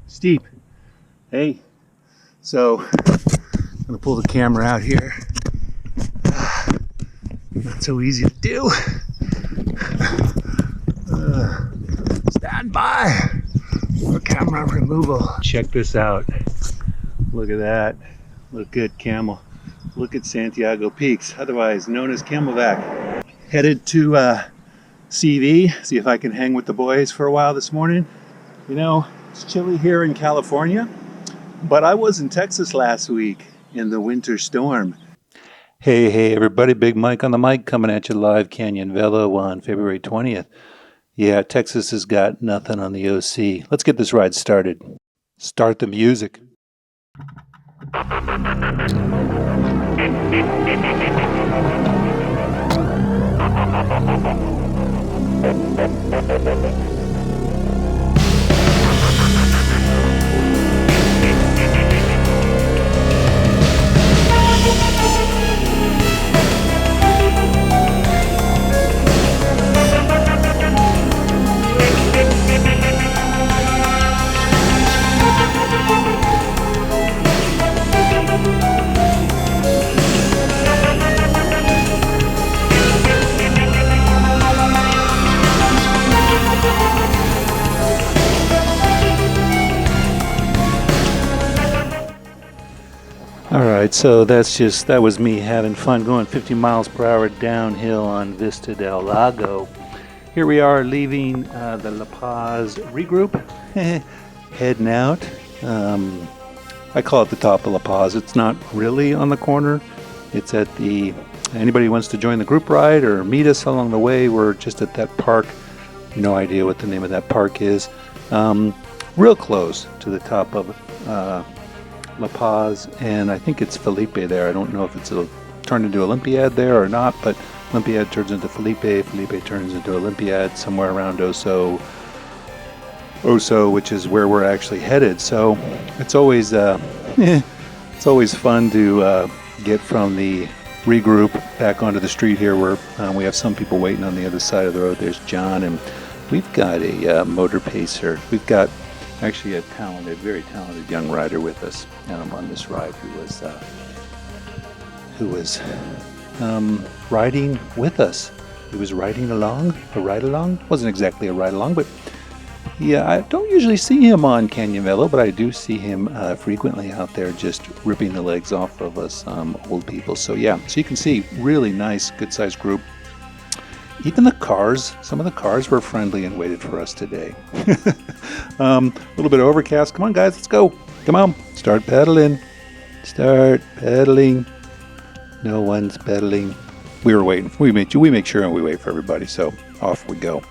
steep. Hey, so I'm gonna pull the camera out here. Not so easy to do. Stand by for camera removal. Check this out. Look at that. Look at Camel. Look at Santiago Peaks, otherwise known as Camelback. Headed to CV, see if I can hang with the boys for a while this morning. You know, it's chilly here in California, but I was in Texas last week in the winter storm. Hey everybody, Big Mike on the mic coming at you live Canyon Velo on February 20th. Yeah, Texas has got nothing on the OC. Let's get this ride started. Start the music. Alright, so that was me having fun going 50 miles per hour downhill on Vista del Lago. Here we are leaving the La Paz regroup, heading out. I call it the top of La Paz. It's not really on the corner. It's at anybody who wants to join the group ride or meet us along the way, we're just at that park. No idea what the name of that park is. Real close to the top of La Paz, and I think it's Felipe there. I don't know if it's turned into Olympiad there or not, but Olympiad turns into Felipe turns into Olympiad, somewhere around Oso, which is where we're actually headed. So it's always it's always fun to get from the regroup back onto the street here, where we have some people waiting on the other side of the road. There's John, and we've got a motor pacer. We've got actually a very talented young rider with us on this ride who was riding with us. He was riding along, a ride-along. Wasn't exactly a ride-along, but yeah, I don't usually see him on Canyon Velo, but I do see him frequently out there just ripping the legs off of us old people. So yeah, so you can see, really nice, good-sized group. Even the cars, some of the cars were friendly and waited for us today. A little bit of overcast. Come on, guys, let's go. Come on, start pedaling. Start pedaling. No one's pedaling. We were waiting. We make sure and we wait for everybody. So off we go.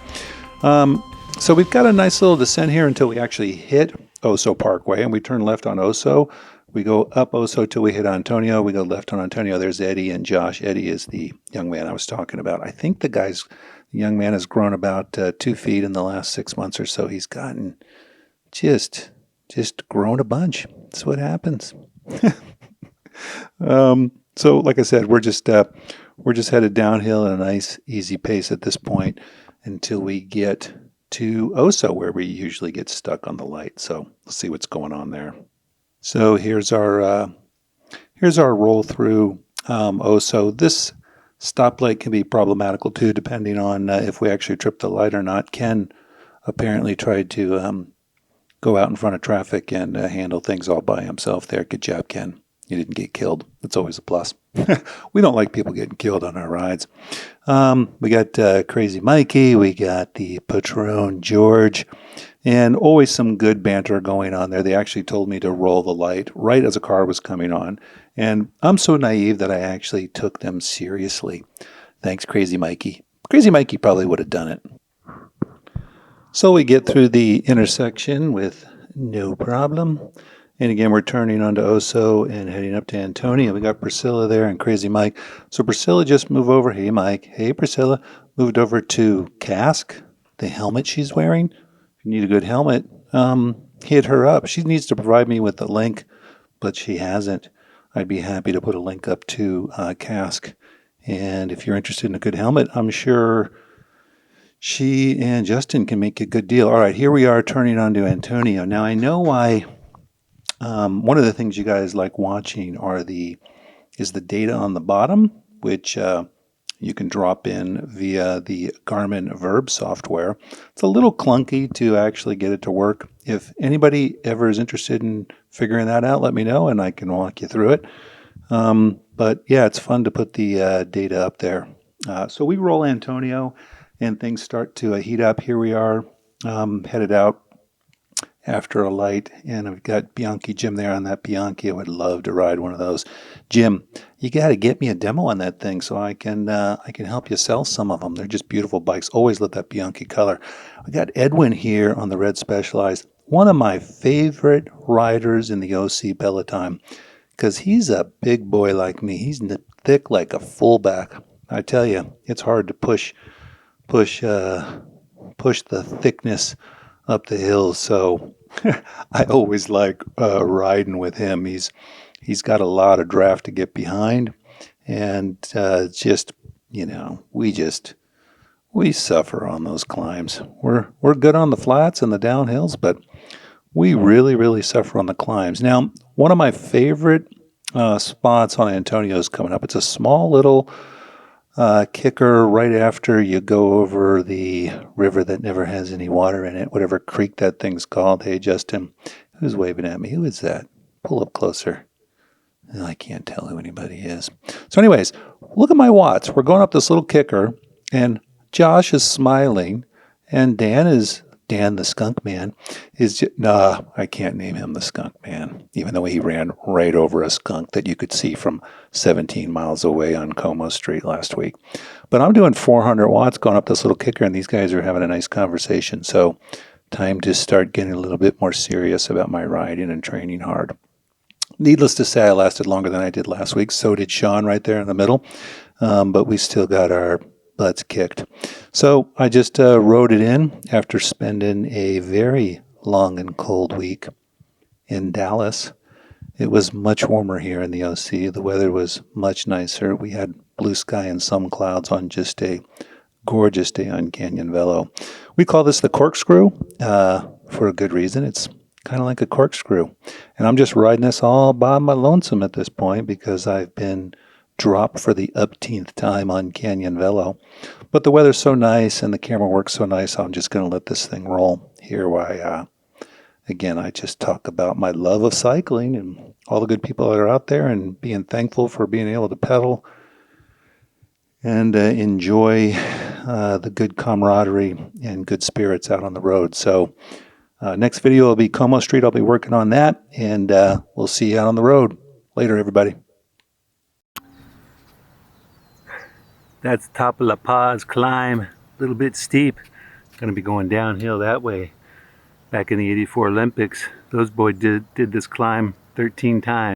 So we've got a nice little descent here until we actually hit Oso Parkway, and we turn left on Oso. We go up Oso till we hit Antonio. We go left on Antonio. There's Eddie and Josh. Eddie is the young man I was talking about. I think the young man has grown about 2 feet in the last 6 months or so. He's gotten just grown a bunch. That's what happens. So like I said, we're just headed downhill at a nice, easy pace at this point until we get to Oso, where we usually get stuck on the light. So let's see what's going on there. So here's our roll through Oso. This stoplight can be problematical too, depending on if we actually trip the light or not. Ken apparently tried to go out in front of traffic and handle things all by himself there. Good job, Ken. You didn't get killed. That's always a plus. We don't like people getting killed on our rides. We got Crazy MikeK. We got the Patron George. And always some good banter going on there. They actually told me to roll the light right as a car was coming on. And I'm so naive that I actually took them seriously. Thanks, Crazy MikeK. Crazy MikeK probably would have done it. So we get through the intersection with no problem. And again, we're turning onto Oso and heading up to Antonio. We got Priscilla there and Crazy Mike. So Priscilla just moved over. Hey, Mike. Hey, Priscilla. Moved over to Cask, the helmet she's wearing. If you need a good helmet, hit her up. She needs to provide me with the link, but she hasn't. I'd be happy to put a link up to Cask. And if you're interested in a good helmet, I'm sure she and Justin can make a good deal. All right, here we are turning on to Antonio. Now, I know why. One of the things you guys like watching is the data on the bottom, which you can drop in via the Garmin Verb software. It's a little clunky to actually get it to work. If anybody ever is interested in figuring that out, let me know and I can walk you through it. But yeah, it's fun to put the data up there. So we roll Antonio and things start to heat up. Here we are headed out after a light, and I've got Bianchi Jim there on that Bianchi. I would love to ride one of those. Jim, you got to get me a demo on that thing so I can help you sell some of them. They're just beautiful bikes. Always love that Bianchi color. We got Edwin here on the Red Specialized, one of my favorite riders in the OC Peloton, because he's a big boy like me. He's thick like a fullback. I tell you, it's hard to push the thickness up the hills. So I always like riding with him. He's got a lot of draft to get behind, and we suffer on those climbs. We're good on the flats and the downhills, but we really suffer on the climbs. Now, one of my favorite spots on Antonio's coming up. It's a small little kicker right after you go over the river that never has any water in it, whatever creek that thing's called. Hey, Justin, who's waving at me? Who is that? Pull up closer. I can't tell who anybody is. So anyways, look at my watts. We're going up this little kicker, and Josh is smiling, and Dan the skunk man is just, nah, I can't name him the skunk man, even though he ran right over a skunk that you could see from 17 miles away on Como Street last week. But I'm doing 400 watts going up this little kicker, and these guys are having a nice conversation. So time to start getting a little bit more serious about my riding and training hard. Needless to say, I lasted longer than I did last week. So did Sean right there in the middle. But we still got our butts kicked. So I just rode it in after spending a very long and cold week in Dallas. It was much warmer here in the OC. The weather was much nicer. We had blue sky and some clouds on just a gorgeous day on Canyon Velo. We call this the corkscrew for a good reason. It's kind of like a corkscrew. And I'm just riding this all by my lonesome at this point because I've been dropped for the upteenth time on Canyon Velo. But the weather's so nice and the camera works so nice, I'm just going to let this thing roll here while again, I just talk about my love of cycling and all the good people that are out there and being thankful for being able to pedal and enjoy the good camaraderie and good spirits out on the road. So next video will be Como Street. I'll be working on that, and we'll see you out on the road. Later, everybody. That's top of La Paz climb. A little bit steep. Going to be going downhill that way. Back in the '84 Olympics, those boys did this climb 13 times.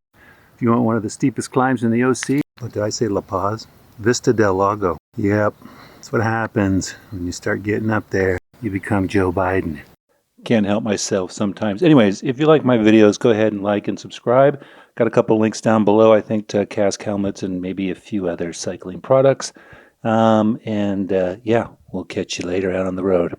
If you want one of the steepest climbs in the OC, what did I say, La Paz? Vista del Lago. Yep, that's what happens when you start getting up there. You become Joe Biden. Can't help myself sometimes. Anyways, if you like my videos, go ahead and like and subscribe. Got a couple links down below, I think, to Kask helmets and maybe a few other cycling products. Yeah, we'll catch you later out on the road.